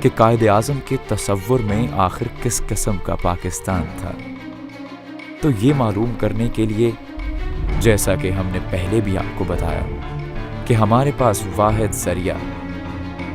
کہ قائد اعظم کے تصور میں آخر کس قسم کا پاکستان تھا، تو یہ معلوم کرنے کے لیے، جیسا کہ ہم نے پہلے بھی آپ کو بتایا، کہ ہمارے پاس واحد ذریعہ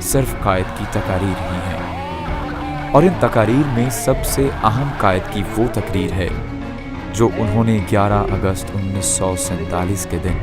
صرف قائد کی تقاریر ہی ہیں، اور ان تقاریر میں سب سے اہم قائد کی وہ تقریر ہے جو انہوں نے 11 اگست 1947 کے دن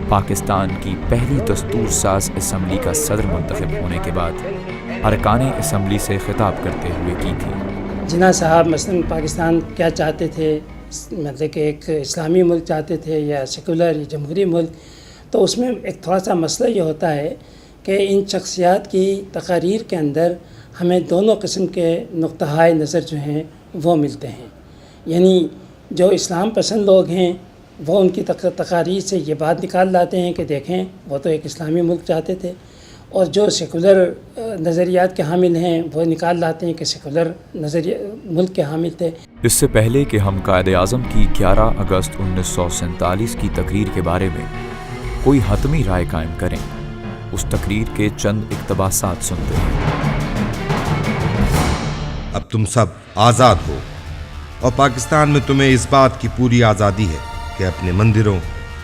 پاکستان کی پہلی دستور ساز اسمبلی کا صدر منتخب ہونے کے بعد ارکان اسمبلی سے خطاب کرتے ہوئے کی تھی۔ جناح صاحب مثلاً پاکستان کیا چاہتے تھے، مطلب کہ ایک اسلامی ملک چاہتے تھے یا سیکولر یا جمہوری ملک، تو اس میں ایک تھوڑا سا مسئلہ یہ ہوتا ہے کہ ان شخصیات کی تقاریر کے اندر ہمیں دونوں قسم کے نقطۂ نظر جو ہیں وہ ملتے ہیں۔ یعنی جو اسلام پسند لوگ ہیں وہ ان کی تقاریر سے یہ بات نکال لاتے ہیں کہ دیکھیں وہ تو ایک اسلامی ملک چاہتے تھے، اور جو سیکولر نظریات کے حامل ہیں وہ نکال لاتے ہیں کہ سیکولر ملک کے حامل تھے۔ اس سے پہلے کہ ہم قائد اعظم کی 11 اگست 1947 کی تقریر کے بارے میں کوئی حتمی رائے قائم کریں، اس تقریر کے چند اقتباسات سنتے ہیں۔ اب تم سب آزاد ہو اور پاکستان میں تمہیں اس بات کی پوری آزادی ہے کہ اپنے مندروں،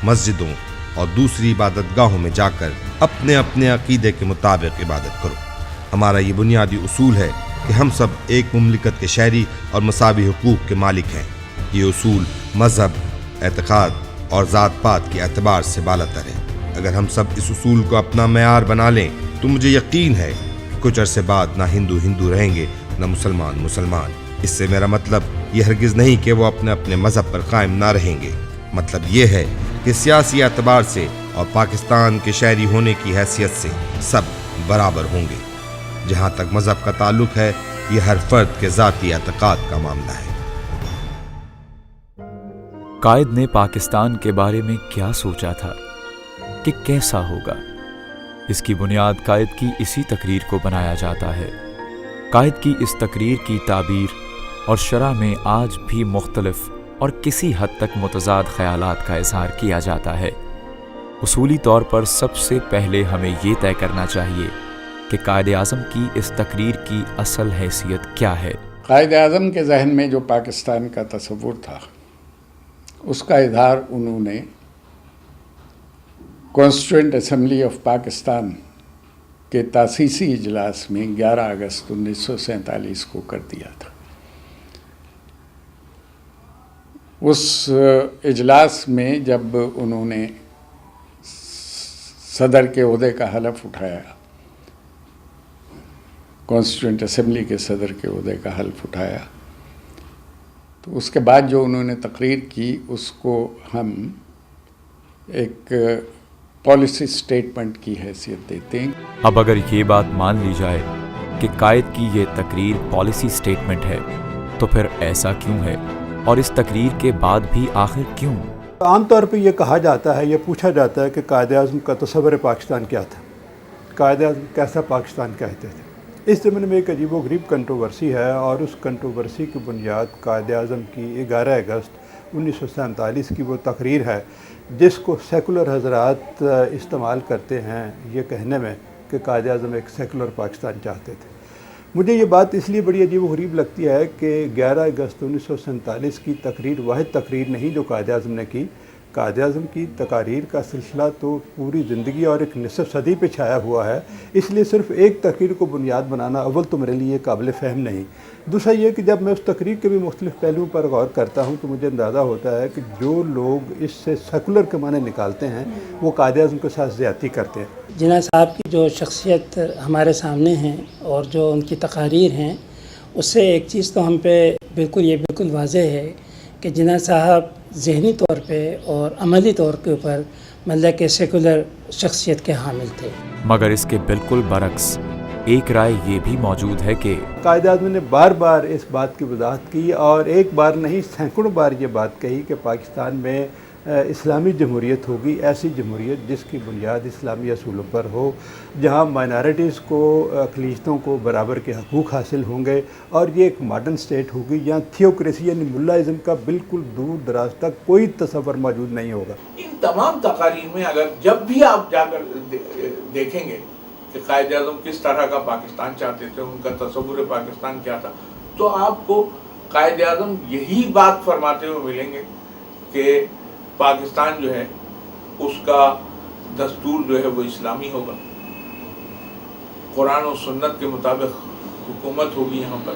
مسجدوں اور دوسری عبادت گاہوں میں جا کر اپنے اپنے عقیدے کے مطابق عبادت کرو۔ ہمارا یہ بنیادی اصول ہے کہ ہم سب ایک مملکت کے شہری اور مساوی حقوق کے مالک ہیں۔ یہ اصول مذہب، اعتقاد اور ذات پات کے اعتبار سے بالاتر ہے۔ اگر ہم سب اس اصول کو اپنا معیار بنا لیں تو مجھے یقین ہے کہ کچھ عرصے بعد نہ ہندو ہندو رہیں گے نہ مسلمان مسلمان۔ اس سے میرا مطلب یہ ہرگز نہیں کہ وہ اپنے اپنے مذہب پر قائم نہ رہیں گے، مطلب یہ ہے کہ سیاسی اعتبار سے اور پاکستان کے شہری ہونے کی حیثیت سے سب برابر ہوں گے۔ جہاں تک مذہب کا تعلق ہے، یہ ہر فرد کے ذاتی اعتقاد کا معاملہ ہے۔ قائد نے پاکستان کے بارے میں کیا سوچا تھا کہ کیسا ہوگا، اس کی بنیاد قائد کی اسی تقریر کو بنایا جاتا ہے۔ قائد کی اس تقریر کی تعبیر اور شرح میں آج بھی مختلف اور کسی حد تک متضاد خیالات کا اظہار کیا جاتا ہے۔ اصولی طور پر سب سے پہلے ہمیں یہ طے کرنا چاہیے کہ قائد اعظم کی اس تقریر کی اصل حیثیت کیا ہے۔ قائد اعظم کے ذہن میں جو پاکستان کا تصور تھا، اس کا اظہار انہوں نے کانسٹیٹیوئنٹ اسمبلی آف پاکستان کے تاسیسی اجلاس میں 11 اگست 1947 کو کر دیا تھا۔ اس اجلاس میں جب انہوں نے صدر کے عہدے کا حلف اٹھایا، کانسٹیٹیوئنٹ اسمبلی کے صدر کے عہدے کا حلف اٹھایا، تو اس کے بعد جو انہوں نے تقریر کی اس کو ہم ایک پالیسی سٹیٹمنٹ کی حیثیت دیتے ہیں۔ اب اگر یہ بات مان لی جائے کہ قائد کی یہ تقریر پالیسی سٹیٹمنٹ ہے، تو پھر ایسا کیوں ہے، اور اس تقریر کے بعد بھی آخر کیوں؟ عام طور پہ یہ کہا جاتا ہے، یہ پوچھا جاتا ہے کہ قائد اعظم کا تصور پاکستان کیا تھا، قائد اعظم کیسا پاکستان کہتے تھے۔ اس زمین میں ایک عجیب و غریب کنٹروورسی ہے، اور اس کنٹروورسی کی بنیاد قائد اعظم کی 11 اگست 1947 کی وہ تقریر ہے جس کو سیکولر حضرات استعمال کرتے ہیں یہ کہنے میں کہ قائد اعظم ایک سیکولر پاکستان چاہتے تھے۔ مجھے یہ بات اس لیے بڑی عجیب و غریب لگتی ہے کہ 11 اگست 1947 کی تقریر واحد تقریر نہیں جو قائد اعظم نے کی۔ قائد اعظم کی تقاریر کا سلسلہ تو پوری زندگی اور ایک نصف صدی پہ چھایا ہوا ہے، اس لیے صرف ایک تقریر کو بنیاد بنانا اول تو میرے لیے قابل فہم نہیں۔ دوسرا یہ کہ جب میں اس تقریر کے بھی مختلف پہلوؤں پر غور کرتا ہوں تو مجھے اندازہ ہوتا ہے کہ جو لوگ اس سے سیکولر کے معنی نکالتے ہیں وہ قائد اعظم کے ساتھ زیادتی کرتے ہیں۔ جناح صاحب کی جو شخصیت ہمارے سامنے ہیں اور جو ان کی تقاریر ہیں، اس سے ایک چیز تو ہم پہ بالکل واضح ہے کہ جناح صاحب ذہنی طور پہ اور عملی طور کے اوپر مطلب کہ سیکولر شخصیت کے حامل تھے۔ مگر اس کے بالکل برعکس ایک رائے یہ بھی موجود ہے کہ قائد اعظم نے بار بار اس بات کی وضاحت کی، اور ایک بار نہیں سینکڑوں بار یہ بات کہی کہ پاکستان میں اسلامی جمہوریت ہوگی، ایسی جمہوریت جس کی بنیاد اسلامی اصولوں پر ہو، جہاں مائنارٹیز کو، اقلیتوں کو برابر کے حقوق حاصل ہوں گے، اور یہ ایک ماڈرن اسٹیٹ ہوگی جہاں تھیوکریسی یعنی ملاازم کا بالکل دور دراز تک کوئی تصور موجود نہیں ہوگا۔ ان تمام تقاریر میں اگر جب بھی آپ جا کر دیکھیں گے کہ قائد اعظم کس طرح کا پاکستان چاہتے تھے, ان کا تصور پاکستان کیا تھا, تو آپ کو قائد اعظم یہی بات فرماتے ہوئے ملیں گے کہ پاکستان جو ہے اس کا دستور جو ہے وہ اسلامی ہوگا, قرآن و سنت کے مطابق حکومت ہوگی یہاں پر.